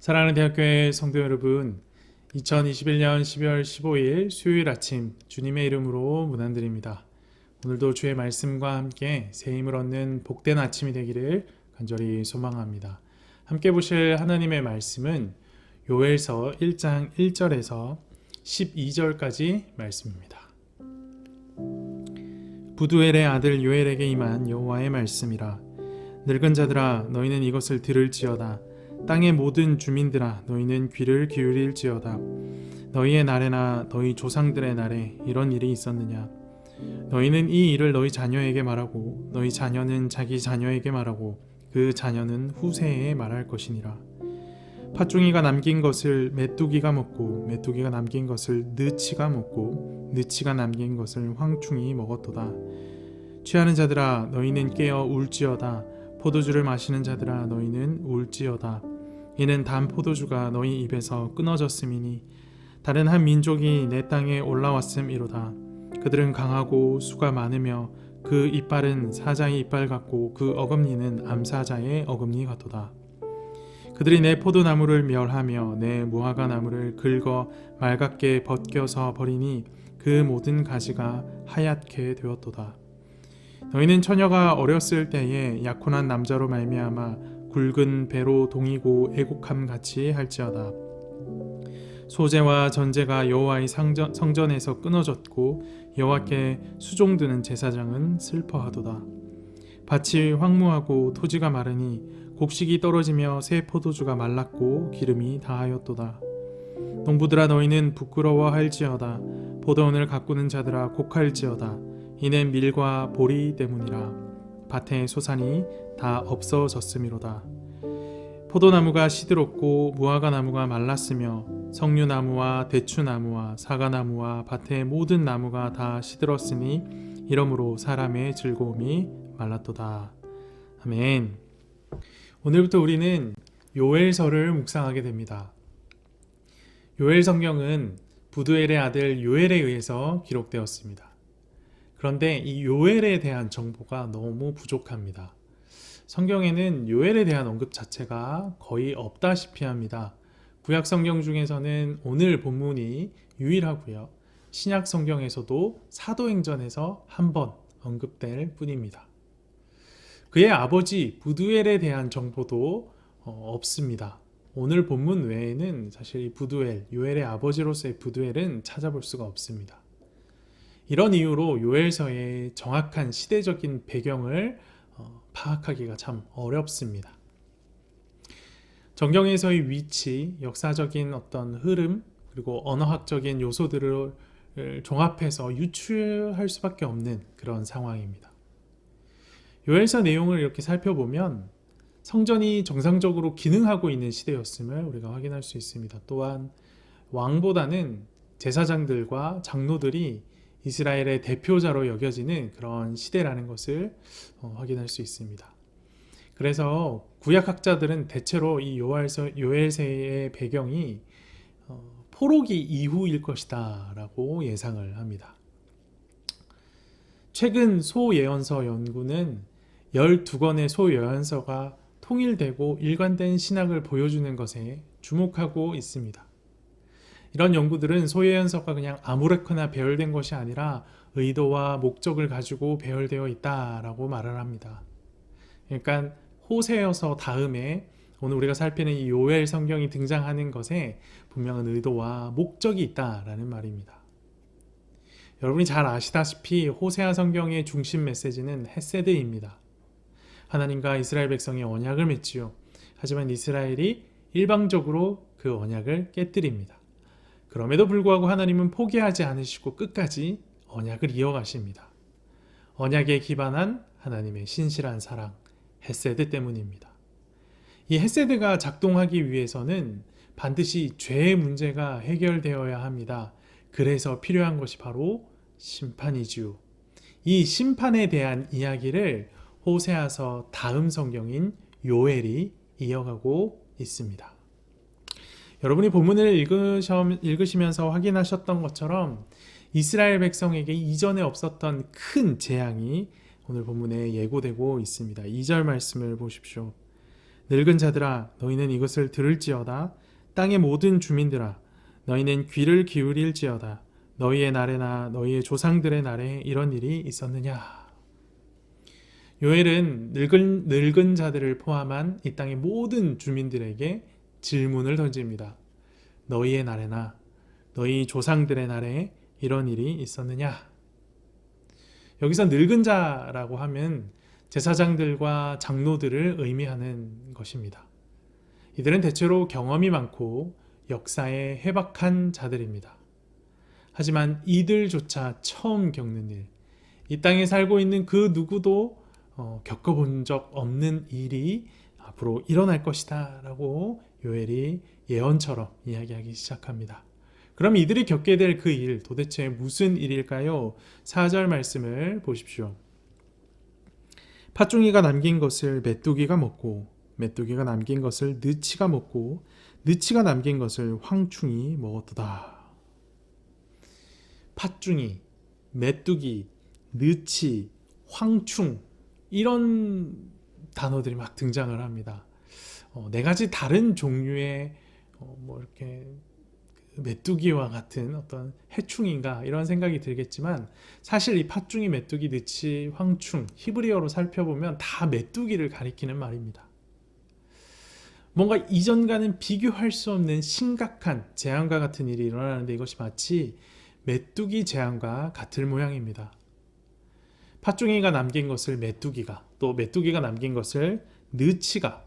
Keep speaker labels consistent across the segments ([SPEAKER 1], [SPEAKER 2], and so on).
[SPEAKER 1] 사랑하는 대학교의 성도 여러분, 2021년 12월 15일 수요일 아침 주님의 이름으로 문안드립니다. 오늘도 주의 말씀과 함께 새 힘을 얻는 복된 아침이 되기를 간절히 소망합니다. 함께 보실 하나님의 말씀은 요엘서 1장 1절에서 12절까지 말씀입니다. 부두엘의 아들 요엘에게 임한 여호와의 말씀이라. 늙은 자들아, 너희는 이것을 들을지어다. 땅의 모든 주민들아, 너희는 귀를 기울일지어다. 너희의 날에나 너희 조상들의 날에 이런 일이 있었느냐? 너희는 이 일을 너희 자녀에게 말하고 너희 자녀는 자기 자녀에게 말하고 그 자녀는 후세에 말할 것이니라. 팥종이가 남긴 것을 메뚜기가 먹고 메뚜기가 남긴 것을 느치가 먹고 느치가 남긴 것을 황충이 먹었도다. 취하는 자들아, 너희는 깨어 울지어다. 포도주를 마시는 자들아, 너희는 울지어다. 이는 단 포도주가 너희 입에서 끊어졌음이니 다른 한 민족이 내 땅에 올라왔음이로다. 그들은 강하고 수가 많으며 그 이빨은 사자의 이빨 같고 그 어금니는 암사자의 어금니 같도다. 그들이 내 포도나무를 멸하며 내 무화과 나무를 긁어 맑게 벗겨서 버리니 그 모든 가지가 하얗게 되었도다. 너희는 처녀가 어렸을 때에 약혼한 남자로 말미암아 굵은 배로 동이고 애곡함 같이 할지어다. 소제와 전제가 여호와의 성전에서 끊어졌고 여호와께 수종드는 제사장은 슬퍼하도다. 밭이 황무하고 토지가 마르니 곡식이 떨어지며 새 포도주가 말랐고 기름이 다하였도다. 농부들아 너희는 부끄러워할지어다. 포도원을 가꾸는 자들아 곡할지어다. 이는 밀과 보리 때문이라. 밭의 소산이 다 없어졌음이로다. 포도나무가 시들었고 무화과 나무가 말랐으며 석류나무와 대추나무와 사과나무와 밭의 모든 나무가 다 시들었으니 이러므로 사람의 즐거움이 말랐도다. 아멘. 오늘부터 우리는 요엘서를 묵상하게 됩니다. 요엘 성경은 부두엘의 아들 요엘에 의해서 기록되었습니다. 그런데 이 요엘에 대한 정보가 너무 부족합니다. 성경에는 요엘에 대한 언급 자체가 거의 없다시피 합니다. 구약 성경 중에서는 오늘 본문이 유일하고요. 신약 성경에서도 사도행전에서 한 번 언급될 뿐입니다. 그의 아버지 부두엘에 대한 정보도 없습니다. 오늘 본문 외에는 사실 이 부두엘, 요엘의 아버지로서의 부두엘은 찾아볼 수가 없습니다. 이런 이유로 요엘서의 정확한 시대적인 배경을 파악하기가 참 어렵습니다. 정경에서의 위치, 역사적인 어떤 흐름, 그리고 언어학적인 요소들을 종합해서 유추할 수밖에 없는 그런 상황입니다. 요엘서 내용을 이렇게 살펴보면 성전이 정상적으로 기능하고 있는 시대였음을 우리가 확인할 수 있습니다. 또한 왕보다는 제사장들과 장로들이 이스라엘의 대표자로 여겨지는 그런 시대라는 것을 확인할 수 있습니다. 그래서 구약학자들은 대체로 이 요엘서의 배경이 포로기 이후일 것이다 라고 예상을 합니다. 최근 소예언서 연구는 12권의 소예언서가 통일되고 일관된 신학을 보여주는 것에 주목하고 있습니다. 이런 연구들은 소예언서가 그냥 아무렇거나 배열된 것이 아니라 의도와 목적을 가지고 배열되어 있다라고 말을 합니다. 그러니까 호세여서 다음에 오늘 우리가 살피는 이 요엘 성경이 등장하는 것에 분명한 의도와 목적이 있다라는 말입니다. 여러분이 잘 아시다시피 호세아 성경의 중심 메시지는 헤세드입니다. 하나님과 이스라엘 백성이 언약을 맺지요. 하지만 이스라엘이 일방적으로 그 언약을 깨뜨립니다. 그럼에도 불구하고 하나님은 포기하지 않으시고 끝까지 언약을 이어가십니다. 언약에 기반한 하나님의 신실한 사랑, 헤세드 때문입니다. 이 헤세드가 작동하기 위해서는 반드시 죄의 문제가 해결되어야 합니다. 그래서 필요한 것이 바로 심판이지요. 이 심판에 대한 이야기를 호세아서 다음 성경인 요엘이 이어가고 있습니다. 여러분이 본문을 읽으시면서 확인하셨던 것처럼 이스라엘 백성에게 이전에 없었던 큰 재앙이 오늘 본문에 예고되고 있습니다. 2절 말씀을 보십시오. 늙은 자들아 너희는 이것을 들을지어다. 땅의 모든 주민들아 너희는 귀를 기울일지어다. 너희의 날에나 너희의 조상들의 날에 이런 일이 있었느냐. 요엘은 늙은 자들을 포함한 이 땅의 모든 주민들에게 질문을 던집니다. 너희의 날에나 너희 조상들의 날에 이런 일이 있었느냐? 여기서 늙은 자라고 하면 제사장들과 장로들을 의미하는 것입니다. 이들은 대체로 경험이 많고 역사에 해박한 자들입니다. 하지만 이들조차 처음 겪는 일, 이 땅에 살고 있는 그 누구도 겪어본 적 없는 일이 앞으로 일어날 것이다 라고 요엘이 예언처럼 이야기하기 시작합니다. 그럼 이들이 겪게 될 그 일 도대체 무슨 일일까요? 4절 말씀을 보십시오. 팥종이가 남긴 것을 메뚜기가 먹고 메뚜기가 남긴 것을 느치가 먹고 느치가 남긴 것을 황충이 먹었도다. 팥중이, 메뚜기, 느치, 황충 이런 단어들이 막 등장을 합니다. 네 가지 다른 종류의 이렇게 메뚜기와 같은 어떤 해충인가 이런 생각이 들겠지만 사실 이 팥중이, 메뚜기, 느치, 황충 히브리어로 살펴보면 다 메뚜기를 가리키는 말입니다. 뭔가 이전과는 비교할 수 없는 심각한 재앙과 같은 일이 일어나는데 이것이 마치 메뚜기 재앙과 같을 모양입니다. 팥중이가 남긴 것을 메뚜기가, 또 메뚜기가 남긴 것을 느치가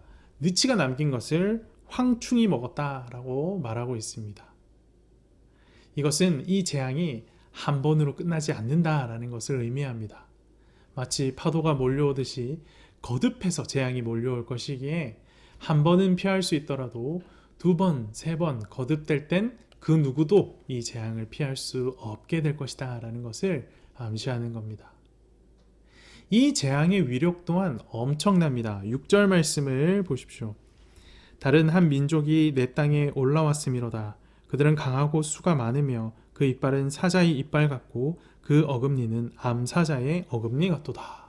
[SPEAKER 1] 남긴 것을 황충이 먹었다라고 말하고 있습니다. 이것은 이 재앙이 한 번으로 끝나지 않는다라는 것을 의미합니다. 마치 파도가 몰려오듯이 거듭해서 재앙이 몰려올 것이기에 한 번은 피할 수 있더라도 두 번, 세 번 거듭될 땐 그 누구도 이 재앙을 피할 수 없게 될 것이다 라는 것을 암시하는 겁니다. 이 재앙의 위력 또한 엄청납니다. 6절 말씀을 보십시오. 다른 한 민족이 내 땅에 올라왔음이로다. 그들은 강하고 수가 많으며 그 이빨은 사자의 이빨 같고 그 어금니는 암사자의 어금니 같도다.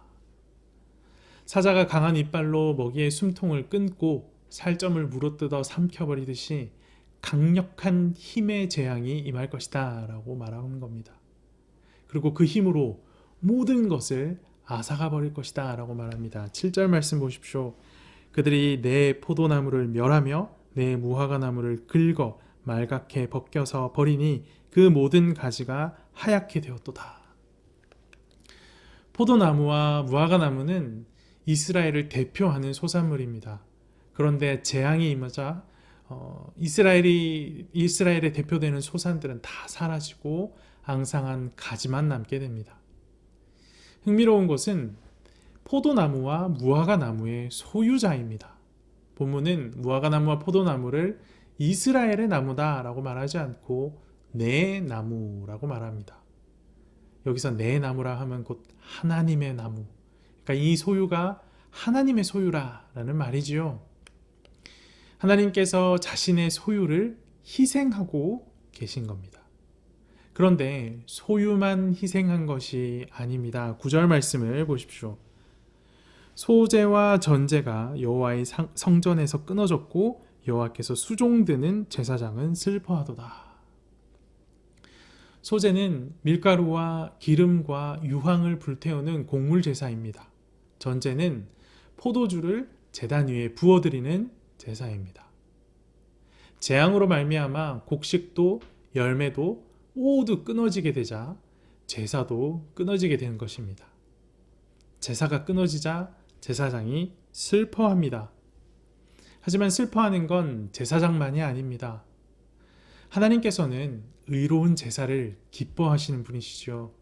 [SPEAKER 1] 사자가 강한 이빨로 먹이의 숨통을 끊고 살점을 물어뜯어 삼켜버리듯이 강력한 힘의 재앙이 임할 것이다 라고 말하는 겁니다. 그리고 그 힘으로 모든 것을 앗아가 버릴 것이다 라고 말합니다. 7절 말씀 보십시오. 그들이 내 포도나무를 멸하며 내 무화과 나무를 긁어 말갛게 벗겨서 버리니 그 모든 가지가 하얗게 되었도다. 포도나무와 무화과 나무는 이스라엘을 대표하는 소산물입니다. 그런데 재앙이 임하자 이스라엘에 대표되는 소산들은 다 사라지고 앙상한 가지만 남게 됩니다. 흥미로운 것은 포도나무와 무화과 나무의 소유자입니다. 본문은 무화과 나무와 포도나무를 이스라엘의 나무다라고 말하지 않고 내 나무라고 말합니다. 여기서 내 나무라 하면 곧 하나님의 나무. 그러니까 이 소유가 하나님의 소유라라는 말이지요. 하나님께서 자신의 소유를 희생하고 계신 겁니다. 그런데 소유만 희생한 것이 아닙니다. 9절 말씀을 보십시오. 소제와 전제가 여호와의 성전에서 끊어졌고 여호와께서 수종드는 제사장은 슬퍼하도다. 소제는 밀가루와 기름과 유황을 불태우는 곡물 제사입니다. 전제는 포도주를 제단 위에 부어드리는 제사입니다. 재앙으로 말미암아 곡식도 열매도 모두 끊어지게 되자 제사도 끊어지게 되는 것입니다. 제사가 끊어지자 제사장이 슬퍼합니다. 하지만 슬퍼하는 건 제사장만이 아닙니다. 하나님께서는 의로운 제사를 기뻐하시는 분이시죠.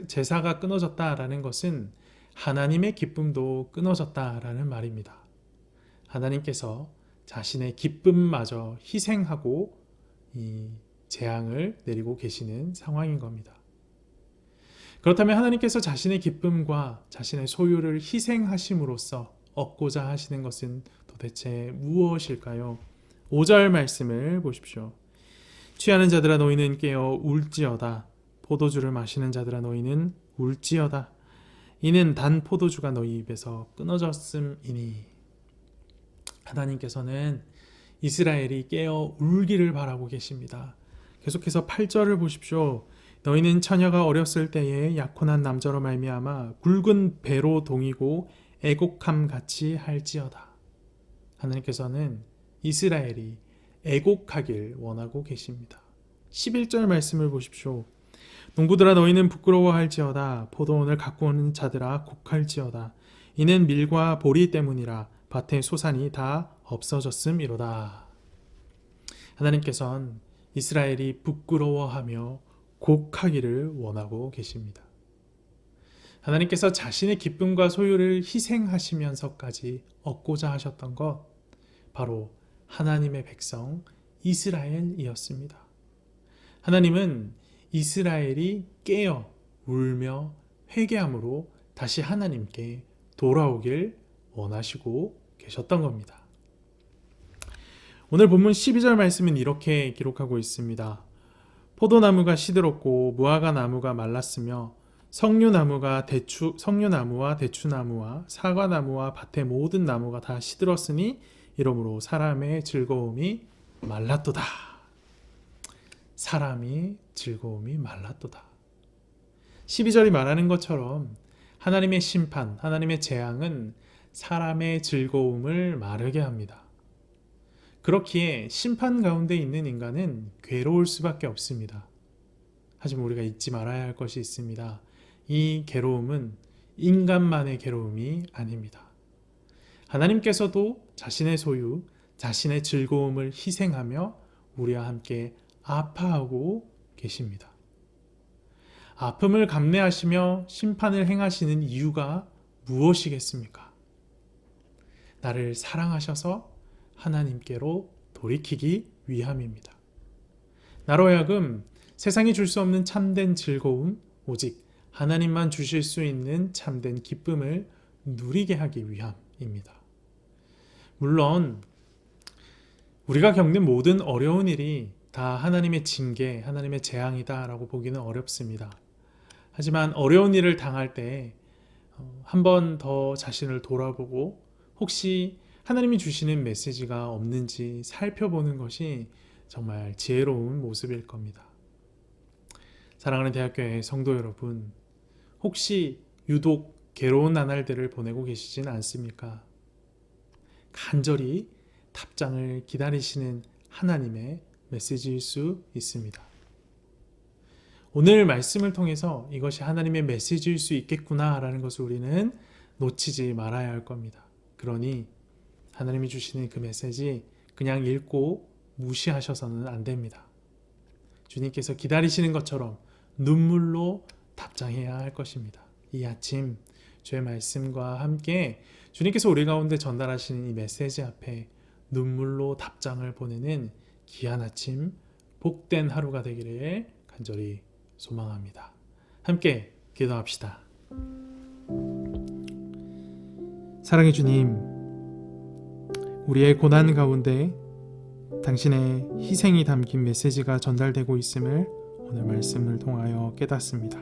[SPEAKER 1] 제사가 끊어졌다라는 것은 하나님의 기쁨도 끊어졌다라는 말입니다. 하나님께서 자신의 기쁨마저 희생하고 이 재앙을 내리고 계시는 상황인 겁니다. 그렇다면 하나님께서 자신의 기쁨과 자신의 소유를 희생하심으로써 얻고자 하시는 것은 도대체 무엇일까요? 5절 말씀을 보십시오. 취하는 자들아 너희는 깨어 울지어다. 포도주를 마시는 자들아 너희는 울지어다. 이는 단 포도주가 너희 입에서 끊어졌음이니. 하나님께서는 이스라엘이 깨어 울기를 바라고 계십니다. 계속해서 8절을 보십시오. 너희는 처녀가 어렸을 때에 약혼한 남자로 말미암아 굵은 배로 동이고 애곡함 같이 할지어다. 하나님께서는 이스라엘이 애곡하길 원하고 계십니다. 11절 말씀을 보십시오. 농부들아 너희는 부끄러워할지어다. 포도원을 갖고 오는 자들아 곡할지어다. 이는 밀과 보리 때문이라 밭의 소산이 다 없어졌음이로다. 하나님께서는 이스라엘이 부끄러워하며 곡하기를 원하고 계십니다. 하나님께서 자신의 기쁨과 소유를 희생하시면서까지 얻고자 하셨던 것, 바로 하나님의 백성 이스라엘이었습니다. 하나님은 이스라엘이 깨어 울며 회개함으로 다시 하나님께 돌아오길 원하시고 계셨던 겁니다. 오늘 본문 12절 말씀은 이렇게 기록하고 있습니다. 포도나무가 시들었고 무화과 나무가 말랐으며 석류나무와 대추나무와 사과나무와 밭의 모든 나무가 다 시들었으니 이러므로 사람의 즐거움이 말랐도다. 사람이 즐거움이 말랐도다. 12절이 말하는 것처럼 하나님의 심판, 하나님의 재앙은 사람의 즐거움을 마르게 합니다. 그렇기에 심판 가운데 있는 인간은 괴로울 수밖에 없습니다. 하지만 우리가 잊지 말아야 할 것이 있습니다. 이 괴로움은 인간만의 괴로움이 아닙니다. 하나님께서도 자신의 소유, 자신의 즐거움을 희생하며 우리와 함께 아파하고 계십니다. 아픔을 감내하시며 심판을 행하시는 이유가 무엇이겠습니까? 나를 사랑하셔서 하나님께로 돌이키기 위함입니다. 나로 하여금 세상이 줄 수 없는 참된 즐거움, 오직 하나님만 주실 수 있는 참된 기쁨을 누리게 하기 위함입니다. 물론 우리가 겪는 모든 어려운 일이 다 하나님의 징계, 하나님의 재앙이다 라고 보기는 어렵습니다. 하지만 어려운 일을 당할 때 한 번 더 자신을 돌아보고 혹시 하나님이 주시는 메시지가 없는지 살펴보는 것이 정말 지혜로운 모습일 겁니다. 사랑하는 대학교의 성도 여러분, 혹시 유독 괴로운 나날들을 보내고 계시진 않습니까? 간절히 답장을 기다리시는 하나님의 메시지일 수 있습니다. 오늘 말씀을 통해서 이것이 하나님의 메시지일 수 있겠구나라는 것을 우리는 놓치지 말아야 할 겁니다. 그러니 하나님이 주시는 그 메시지 그냥 읽고 무시하셔서는 안 됩니다. 주님께서 기다리시는 것처럼 눈물로 답장해야 할 것입니다. 이 아침 주의 말씀과 함께 주님께서 우리 가운데 전달하시는 이 메시지 앞에 눈물로 답장을 보내는 귀한 아침, 복된 하루가 되기를 간절히 소망합니다. 함께 기도합시다. 사랑의 주님, 우리의 고난 가운데 당신의 희생이 담긴 메시지가 전달되고 있음을 오늘 말씀을 통하여 깨닫습니다.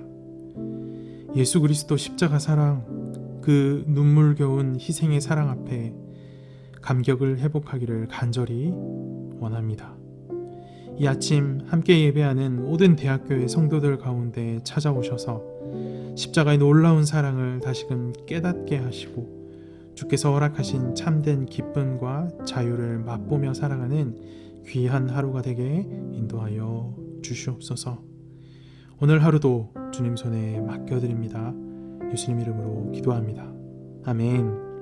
[SPEAKER 1] 예수 그리스도 십자가 사랑, 그 눈물겨운 희생의 사랑 앞에 감격을 회복하기를 간절히 원합니다. 이 아침 함께 예배하는 모든 대학교의 성도들 가운데 찾아오셔서 십자가의 놀라운 사랑을 다시금 깨닫게 하시고 주께서 허락하신 참된 기쁨과 자유를 맛보며 살아가는 귀한 하루가 되게 인도하여 주시옵소서. 오늘 하루도 주님 손에 맡겨드립니다. 예수님 이름으로 기도합니다. 아멘.